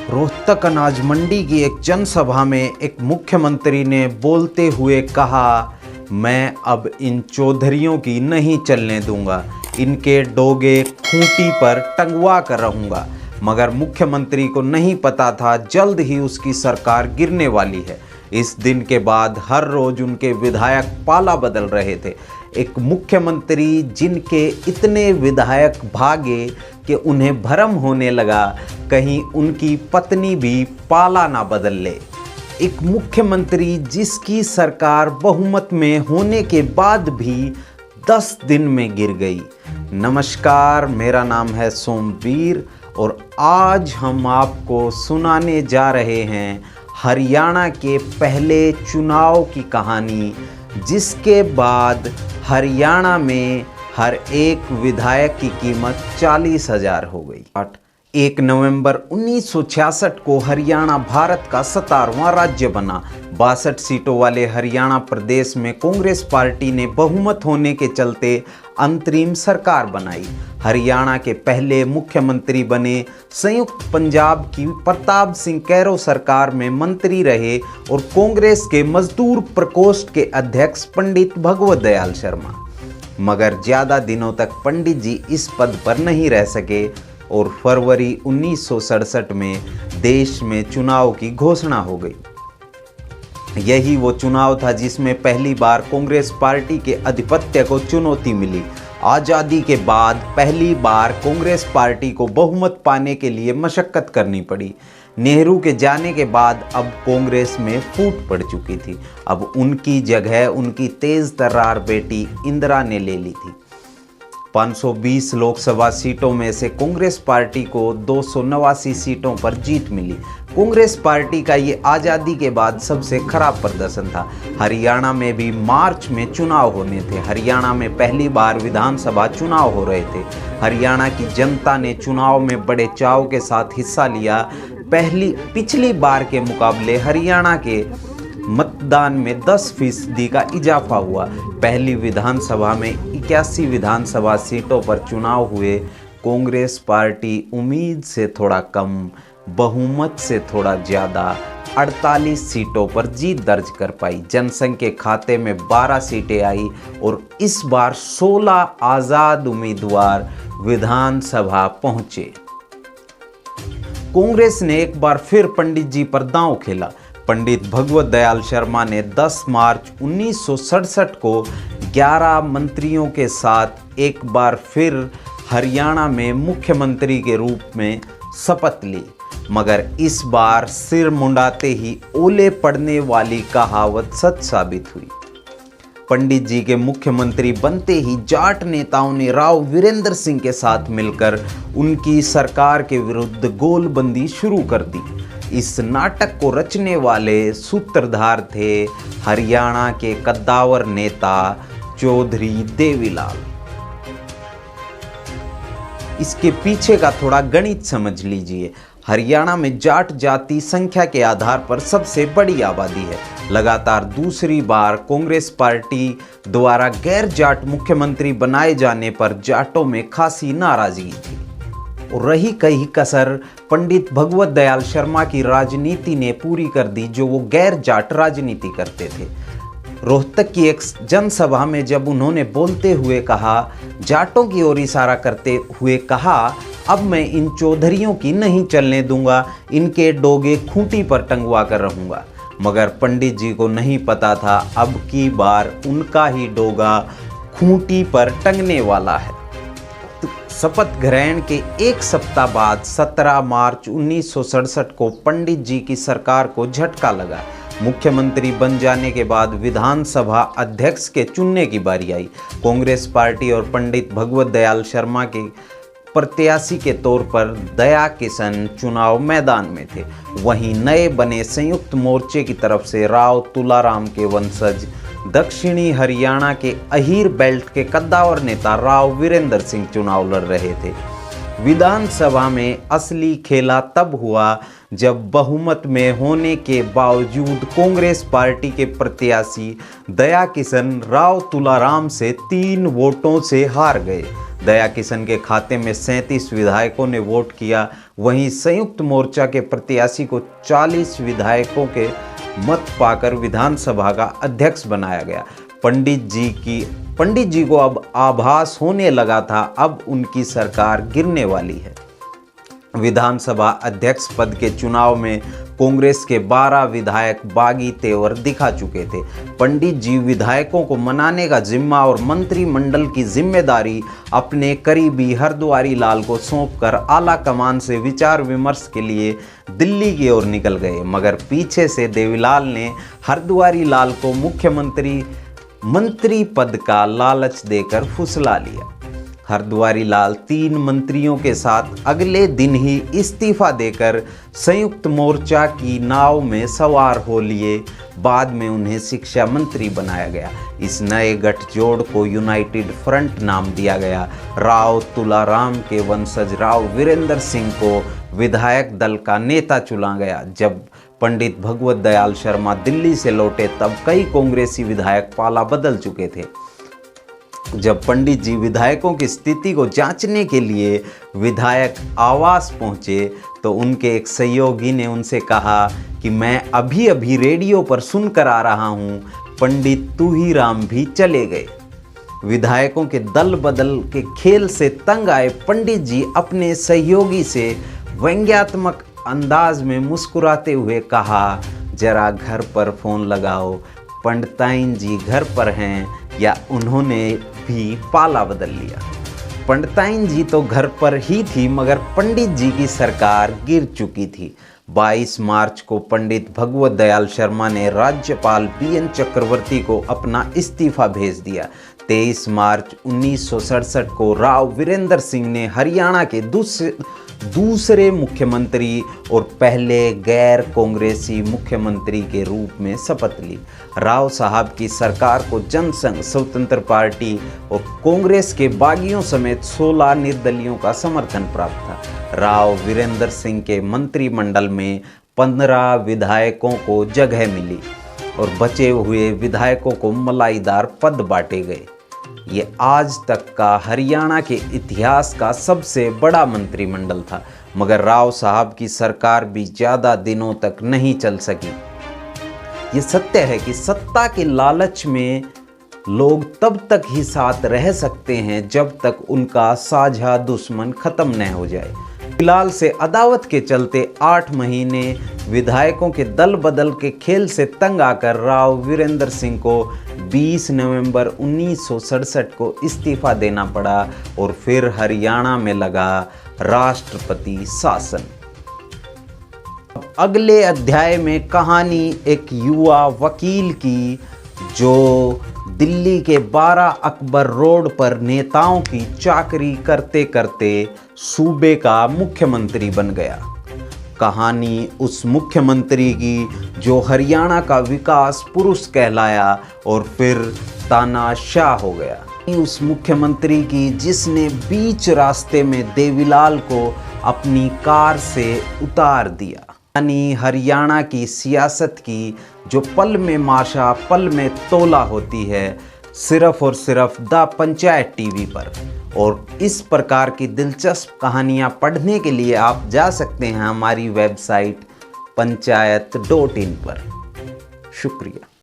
रोहतक अनाज मंडी की एक जनसभा में एक मुख्यमंत्री ने बोलते हुए कहा, मैं अब इन चौधरियों की नहीं चलने दूंगा, इनके डोगे खूंटी पर टंगवा कर रहूंगा। मगर मुख्यमंत्री को नहीं पता था जल्द ही उसकी सरकार गिरने वाली है। इस दिन के बाद हर रोज उनके विधायक पाला बदल रहे थे। एक मुख्यमंत्री जिनके इतने विधायक भागे कि उन्हें भ्रम होने लगा कहीं उनकी पत्नी भी पाला ना बदल ले। एक मुख्यमंत्री जिसकी सरकार बहुमत में होने के बाद भी 10 दिन में गिर गई। नमस्कार, मेरा नाम है सोमवीर और आज हम आपको सुनाने जा रहे हैं हरियाणा के पहले चुनाव की कहानी, जिसके बाद हरियाणा में हर एक विधायक की कीमत 40,000 हो गई। 1 नवंबर 1966 को हरियाणा भारत का 17वां राज्य बना। 62 सीटों वाले हरियाणा प्रदेश में कांग्रेस पार्टी ने बहुमत होने के चलते अंतरिम सरकार बनाई। हरियाणा के पहले मुख्यमंत्री बने संयुक्त पंजाब की प्रताप सिंह कैरो सरकार में मंत्री रहे और कांग्रेस के मजदूर प्रकोष्ठ के अध्यक्ष पंडित भगवत दयाल शर्मा। मगर ज़्यादा दिनों तक पंडित जी इस पद पर नहीं रह सके और फरवरी 1967 में देश में चुनाव की घोषणा हो गई। यही वो चुनाव था जिसमें पहली बार कांग्रेस पार्टी के आधिपत्य को चुनौती मिली। आज़ादी के बाद पहली बार कांग्रेस पार्टी को बहुमत पाने के लिए मशक्कत करनी पड़ी। नेहरू के जाने के बाद अब कांग्रेस में फूट पड़ चुकी थी। अब उनकी जगह उनकी तेज तर्रार बेटी इंदिरा ने ले ली थी। 520 लोकसभा सीटों में से कांग्रेस पार्टी को 289 सीटों पर जीत मिली। कांग्रेस पार्टी का ये आज़ादी के बाद सबसे खराब प्रदर्शन था। हरियाणा में भी मार्च में चुनाव होने थे। हरियाणा में पहली बार विधानसभा चुनाव हो रहे थे। हरियाणा की जनता ने चुनाव में बड़े चाव के साथ हिस्सा लिया। पिछली बार के मुकाबले हरियाणा के मतदान में 10% का इजाफा हुआ। पहली विधानसभा में 81 विधानसभा सीटों पर चुनाव हुए। कांग्रेस पार्टी उम्मीद से थोड़ा कम, बहुमत से थोड़ा ज़्यादा 48 सीटों पर जीत दर्ज कर पाई। जनसंघ के खाते में 12 सीटें आई और इस बार 16 आज़ाद उम्मीदवार विधानसभा पहुंचे। कांग्रेस ने एक बार फिर पंडित जी पर दांव खेला। पंडित भगवत दयाल शर्मा ने 10 मार्च 1967 को 11 मंत्रियों के साथ एक बार फिर हरियाणा में मुख्यमंत्री के रूप में शपथ ली। मगर इस बार सिर मुंडाते ही ओले पड़ने वाली कहावत सच साबित हुई। पंडित जी के मुख्यमंत्री बनते ही जाट नेताओं ने राव वीरेंद्र सिंह के साथ मिलकर उनकी सरकार के विरुद्ध गोलबंदी शुरू कर दी। इस नाटक को रचने वाले सूत्रधार थे हरियाणा के कद्दावर नेता चौधरी देवीलाल। इसके पीछे का थोड़ा गणित समझ लीजिए। हरियाणा में जाट जाति संख्या के आधार पर सबसे बड़ी आबादी है। लगातार दूसरी बार कांग्रेस पार्टी द्वारा गैर जाट मुख्यमंत्री बनाए जाने पर जाटों में खासी नाराजगी थी। और रही कही कसर पंडित भगवत दयाल शर्मा की राजनीति ने पूरी कर दी, जो वो गैर जाट राजनीति करते थे। रोहतक की एक जनसभा में जब उन्होंने बोलते हुए कहा, जाटों की ओर इशारा करते हुए कहा, अब मैं इन चौधरियों की नहीं चलने दूंगा, इनके डोगे खूंटी पर टंगवा कर रहूंगा। मगर पंडित जी को नहीं पता था अब की बार उनका ही डोगा खूंटी पर टंगने वाला है। शपथ ग्रहण के एक सप्ताह बाद 17 मार्च 1967 को पंडित जी की सरकार को झटका लगा। मुख्यमंत्री बन जाने के बाद विधानसभा अध्यक्ष के चुनने की बारी आई। कांग्रेस पार्टी और पंडित भगवत दयाल शर्मा के प्रत्याशी के तौर पर दया किशन चुनाव मैदान में थे। वहीं नए बने संयुक्त मोर्चे की तरफ से राव तुलाराम के वंशज दक्षिणी हरियाणा के अहीर बेल्ट के कद्दावर नेता राव वीरेंद्र सिंह चुनाव लड़ रहे थे। विधानसभा में असली खेला तब हुआ जब बहुमत में होने के बावजूद कांग्रेस पार्टी के प्रत्याशी दया किशन राव तुलाराम से 3 वोटों से हार गए। दया किशन के खाते में 37 विधायकों ने वोट किया। वहीं संयुक्त मोर्चा के प्रत्याशी को 40 विधायकों के मत पाकर विधानसभा का अध्यक्ष बनाया गया। पंडित जी को अब आभास होने लगा था, अब उनकी सरकार गिरने वाली है। विधानसभा अध्यक्ष पद के चुनाव में कांग्रेस के 12 विधायक बागी तेवर दिखा चुके थे। पंडित जी विधायकों को मनाने का जिम्मा और मंत्रिमंडल की जिम्मेदारी अपने करीबी हरद्वारी लाल को सौंपकर आला कमान से विचार विमर्श के लिए दिल्ली की ओर निकल गए। मगर पीछे से देवीलाल ने हरद्वारी लाल को मंत्री पद का लालच देकर फुसला लिया। हरद्वारी लाल 3 मंत्रियों के साथ अगले दिन ही इस्तीफा देकर संयुक्त मोर्चा की नाव में सवार हो लिए। बाद में उन्हें शिक्षा मंत्री बनाया गया। इस नए गठजोड़ को यूनाइटेड फ्रंट नाम दिया गया। राव तुलाराम के वंशज राव वीरेंद्र सिंह को विधायक दल का नेता चुना गया। जब पंडित भगवत दयाल शर्मा दिल्ली से लौटे तब कई कांग्रेसी विधायक पाला बदल चुके थे। जब पंडित जी विधायकों की स्थिति को जांचने के लिए विधायक आवास पहुंचे तो उनके एक सहयोगी ने उनसे कहा कि मैं अभी अभी रेडियो पर सुनकर आ रहा हूं, पंडित तुहीराम भी चले गए। विधायकों के दल बदल के खेल से तंग आए पंडित जी अपने सहयोगी से व्यंग्यात्मक अंदाज में मुस्कुराते हुए कहा, जरा घर पर फोन लगाओ, पंडिताइन जी घर पर हैं या उन्होंने भी पाला बदल लिया। पंडिताइन जी तो घर पर ही थी मगर पंडित जी की सरकार गिर चुकी थी। 22 मार्च को पंडित भगवत दयाल शर्मा ने राज्यपाल BN चक्रवर्ती को अपना इस्तीफा भेज दिया। 23 मार्च 1967 को राव वीरेंद्र सिंह ने हरियाणा के दूसरे मुख्यमंत्री और पहले गैर कांग्रेसी मुख्यमंत्री के रूप में शपथ ली। राव साहब की सरकार को जनसंघ, स्वतंत्र पार्टी और कांग्रेस के बागियों समेत 16 निर्दलियों का समर्थन प्राप्त था। राव वीरेंद्र सिंह के मंत्रिमंडल में 15 विधायकों को जगह मिली और बचे हुए विधायकों को मलाईदार पद बांटे गए। ये आज तक का हरियाणा के इतिहास का सबसे बड़ा मंत्रिमंडल था। मगर राव साहब की सरकार भी ज़्यादा दिनों तक नहीं चल सकी। ये सत्य है कि सत्ता के लालच में लोग तब तक ही साथ रह सकते हैं जब तक उनका साझा दुश्मन खत्म न हो जाए। फिलहाल से अदावत के चलते 8 महीने विधायकों के दल बदल के खेल से तंग आकर राव वीरेंद्र सिंह को 20 नवंबर 1967 को इस्तीफा देना पड़ा और फिर हरियाणा में लगा राष्ट्रपति शासन। अगले अध्याय में कहानी एक युवा वकील की जो दिल्ली के 12 अकबर रोड पर नेताओं की चाकरी करते करते सूबे का मुख्यमंत्री बन गया। कहानी उस मुख्यमंत्री की जो हरियाणा का विकास पुरुष कहलाया और फिर तानाशाह हो गया। उस मुख्यमंत्री की जिसने बीच रास्ते में देवीलाल को अपनी कार से उतार दिया। यानी हरियाणा की सियासत की जो पल में माशा पल में तोला होती है, सिर्फ और सिर्फ द पंचायत टीवी पर। और इस प्रकार की दिलचस्प कहानियाँ पढ़ने के लिए आप जा सकते हैं हमारी वेबसाइट पंचायत.in पर। शुक्रिया।